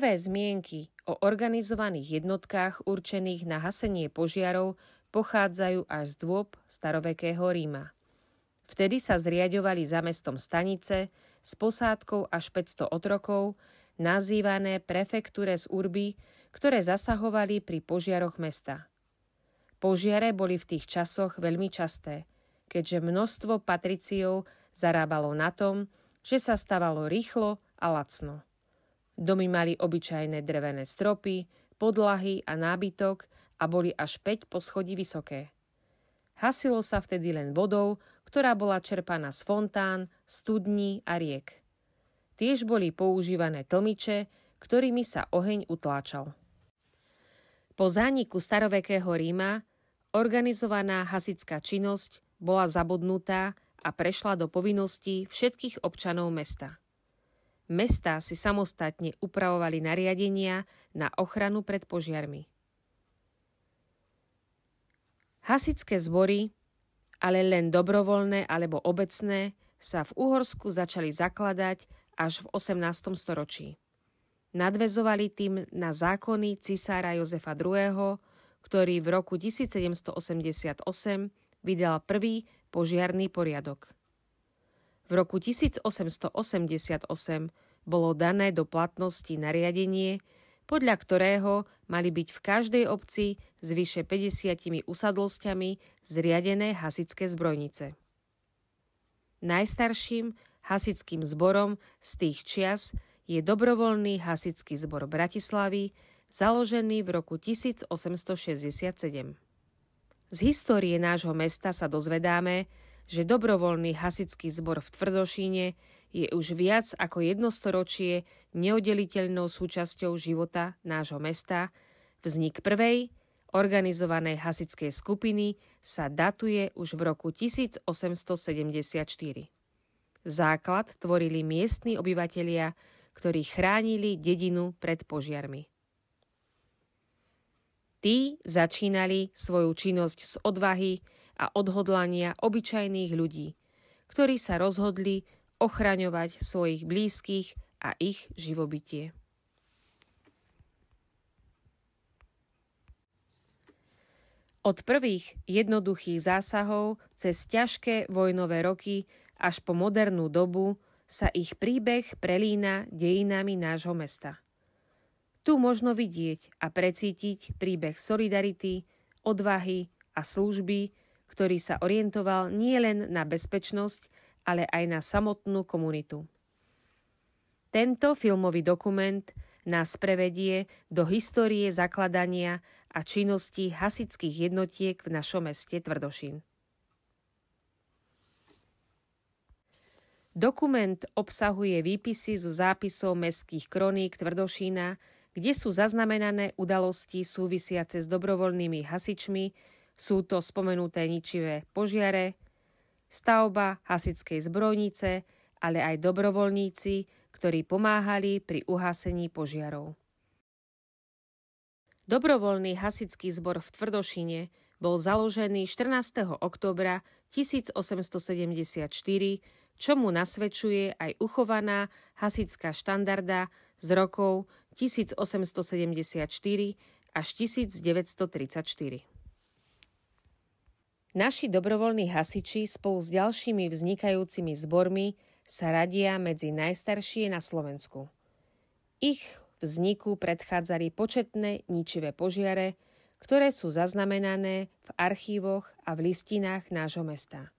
Prvé zmienky o organizovaných jednotkách určených na hasenie požiarov pochádzajú až z dôb starovekého Ríma. Vtedy sa zriaďovali za mestom stanice s posádkou až 500 otrokov, nazývané prefectures urbi, ktoré zasahovali pri požiaroch mesta. Požiare boli v tých časoch veľmi časté, keďže množstvo patriciov zarábalo na tom, že sa stavalo rýchlo a lacno. Domy mali obyčajné drevené stropy, podlahy a nábytok a boli až 5 poschodí vysoké. Hasilo sa vtedy len vodou, ktorá bola čerpaná z fontán, studní a riek. Tiež boli používané tlmiče, ktorými sa oheň utláčal. Po zániku starovekého Ríma organizovaná hasická činnosť bola zabudnutá a prešla do povinností všetkých občanov mesta. Mestá si samostatne upravovali nariadenia na ochranu pred požiarmi. Hasičské zbory, ale len dobrovoľné alebo obecné, sa v Uhorsku začali zakladať až v 18. storočí. Nadväzovali tým na zákony cisára Jozefa II., ktorý v roku 1788 vydal prvý požiarny poriadok. V roku 1888 bolo dané do platnosti nariadenie, podľa ktorého mali byť v každej obci s vyše 50 usadlosťami zriadené hasičské zbrojnice. Najstarším hasičským zborom z tých čias je dobrovoľný hasičský zbor Bratislavy, založený v roku 1867. Z histórie nášho mesta sa dozvedáme, že dobrovoľný hasičský zbor v Tvrdošíne je už viac ako jednostoročie neoddeliteľnou súčasťou života nášho mesta. Vznik prvej organizovanej hasičskej skupiny sa datuje už v roku 1874. Základ tvorili miestni obyvatelia, ktorí chránili dedinu pred požiarmi. Tí začínali svoju činnosť z odvahy a odhodlania obyčajných ľudí, ktorí sa rozhodli ochraňovať svojich blízkych a ich živobytie. Od prvých jednoduchých zásahov cez ťažké vojnové roky až po modernú dobu sa ich príbeh prelína dejinami nášho mesta. Tu možno vidieť a precítiť príbeh solidarity, odvahy a služby, ktorý sa orientoval nielen na bezpečnosť, ale aj na samotnú komunitu. Tento filmový dokument nás prevedie do histórie zakladania a činnosti hasičských jednotiek v našom meste Tvrdošín. Dokument obsahuje výpisy zo zápisov mestských kroník Tvrdošína, kde sú zaznamenané udalosti súvisiace s dobrovoľnými hasičmi. Sú to spomenuté ničivé požiare, stavba hasičskej zbrojnice, ale aj dobrovoľníci, ktorí pomáhali pri uhásení požiarov. Dobrovoľný hasičský zbor v Tvrdošine bol založený 14. októbra 1874, čomu nasvedčuje aj uchovaná hasičská štandarda z rokov 1874 až 1934. Naši dobrovoľní hasiči spolu s ďalšími vznikajúcimi zbormi sa radia medzi najstaršie na Slovensku. Ich vzniku predchádzali početné ničivé požiare, ktoré sú zaznamenané v archívoch a v listinách nášho mesta.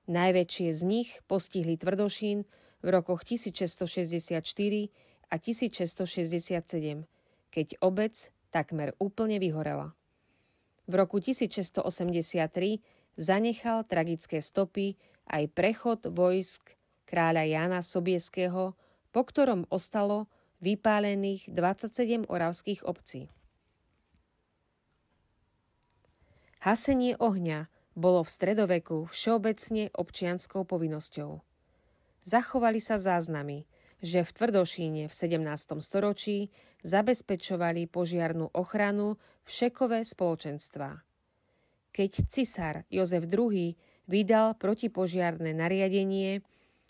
Najväčšie z nich postihli Tvrdošín v rokoch 1664 a 1667, keď obec takmer úplne vyhorela. V roku 1683 zanechal tragické stopy aj prechod vojsk kráľa Jána Sobieského, po ktorom ostalo vypálených 27 oravských obcí. Hasenie ohňa bolo v stredoveku všeobecne občianskou povinnosťou. Zachovali sa záznamy, že v Tvrdošíne v 17. storočí zabezpečovali požiarnu ochranu všekové spoločenstvá. Keď cisár Jozef II vydal protipožiarne nariadenie,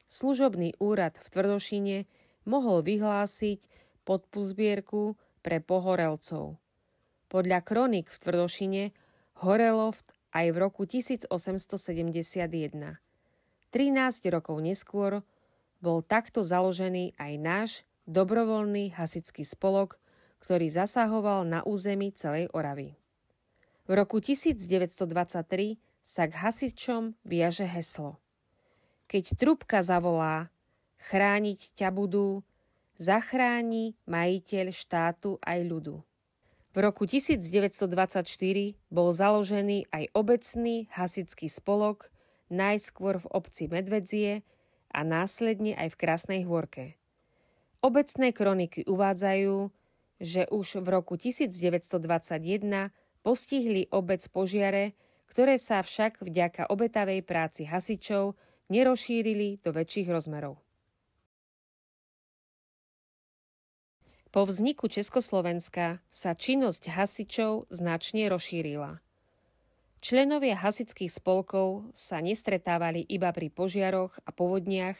služobný úrad v Tvrdošíne mohol vyhlásiť podpuzbierku pre pohorelcov. Podľa kroník v Tvrdošine horelo aj v roku 1871. 13 rokov neskôr bol takto založený aj náš dobrovoľný hasičský spolok, ktorý zasahoval na území celej Oravy. V roku 1923 sa k hasičom viaže heslo: Keď trúbka zavolá, chrániť ťa budú, zachráni majiteľ štátu aj ľudu. V roku 1924 bol založený aj obecný hasičský spolok, najskôr v obci Medvedzie a následne aj v Krásnej Hôrke. Obecné kroniky uvádzajú, že už v roku 1921 postihli obec požiare, ktoré sa však vďaka obetavej práci hasičov nerozšírili do väčších rozmerov. Po vzniku Československa sa činnosť hasičov značne rozšírila. Členovia hasičských spolkov sa nestretávali iba pri požiaroch a povodniach,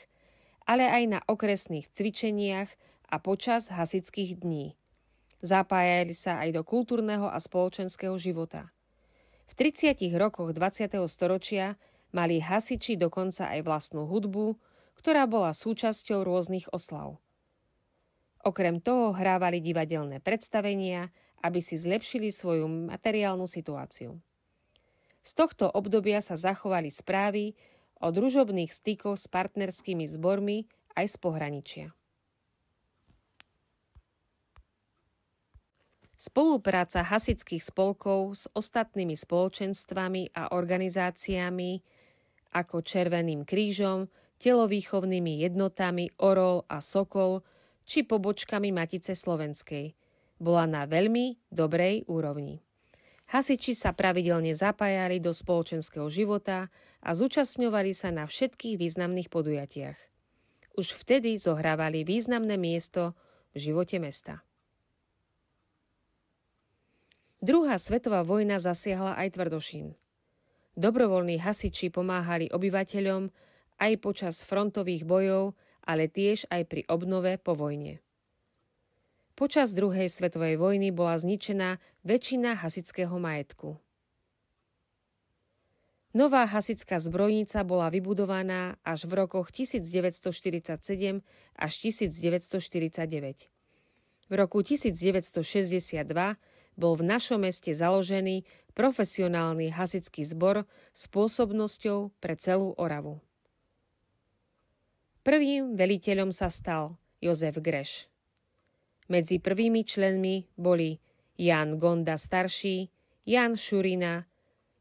ale aj na okresných cvičeniach a počas hasičských dní. Zapájali sa aj do kultúrneho a spoločenského života. V 30. rokoch 20. storočia mali hasiči dokonca aj vlastnú hudbu, ktorá bola súčasťou rôznych oslav. Okrem toho hrávali divadelné predstavenia, aby si zlepšili svoju materiálnu situáciu. Z tohto obdobia sa zachovali správy o družobných stykoch s partnerskými zbormi aj z pohraničia. Spolupráca hasičských spolkov s ostatnými spoločenstvami a organizáciami ako Červeným krížom, telovýchovnými jednotami Orol a Sokol či pobočkami Matice slovenskej bola na veľmi dobrej úrovni. Hasiči sa pravidelne zapájali do spoločenského života a zúčastňovali sa na všetkých významných podujatiach. Už vtedy zohrávali významné miesto v živote mesta. Druhá svetová vojna zasiahla aj Tvrdošín. Dobrovoľní hasiči pomáhali obyvateľom aj počas frontových bojov, ale tiež aj pri obnove po vojne. Počas druhej svetovej vojny bola zničená väčšina hasičského majetku. Nová hasičská zbrojnica bola vybudovaná až v rokoch 1947 až 1949. V roku 1962 bol v našom meste založený profesionálny hasičský zbor s pôsobnosťou pre celú Oravu. Prvým veliteľom sa stal Jozef Greš. Medzi prvými členmi boli Jan Gonda starší, Jan Šurina,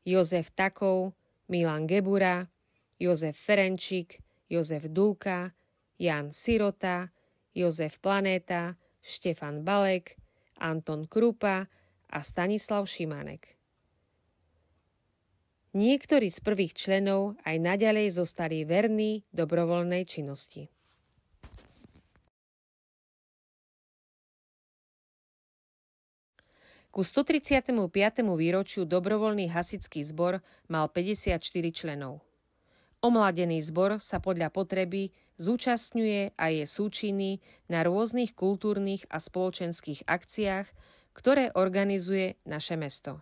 Jozef Takov, Milan Gebura, Jozef Ferenčík, Jozef Dulka, Jan Sirota, Jozef Planéta, Štefan Balek, Anton Krupa a Stanislav Šimanek. Niektorí z prvých členov aj naďalej zostali verní dobrovoľnej činnosti. Ku 135. výročiu dobrovoľný hasičský zbor mal 54 členov. Omladený zbor sa podľa potreby zúčastňuje a je súčinný na rôznych kultúrnych a spoločenských akciách, ktoré organizuje naše mesto.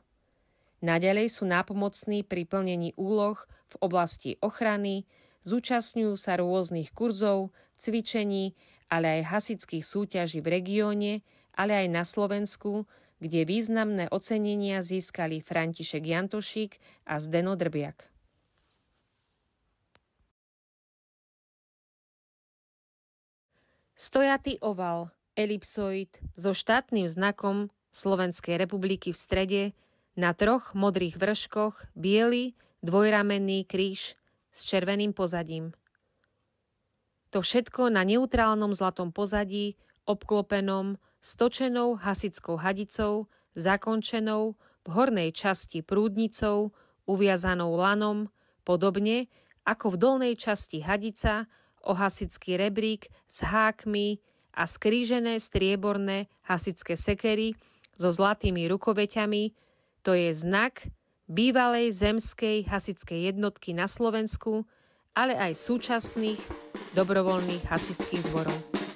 Naďalej sú nápomocní pri plnení úloh v oblasti ochrany, zúčastňujú sa rôznych kurzov, cvičení, ale aj hasičských súťaží v regióne, ale aj na Slovensku, kde významné ocenenia získali František Jantošík a Zdeno Drbiak. Stojatý oval, elipsoid so štátnym znakom Slovenskej republiky v strede, na 3 modrých vrškoch biely dvojramenný kríž s červeným pozadím. To všetko na neutrálnom zlatom pozadí, obklopenom stočenou hasičskou hadicou, zakončenou v hornej časti prúdnicou, uviazanou lanom, podobne ako v dolnej časti hadica, hasičský rebrík s hákmi a skrížené strieborné hasičské sekery so zlatými rukoveťami, to je znak bývalej zemskej hasičskej jednotky na Slovensku, ale aj súčasných dobrovoľných hasičských zborov.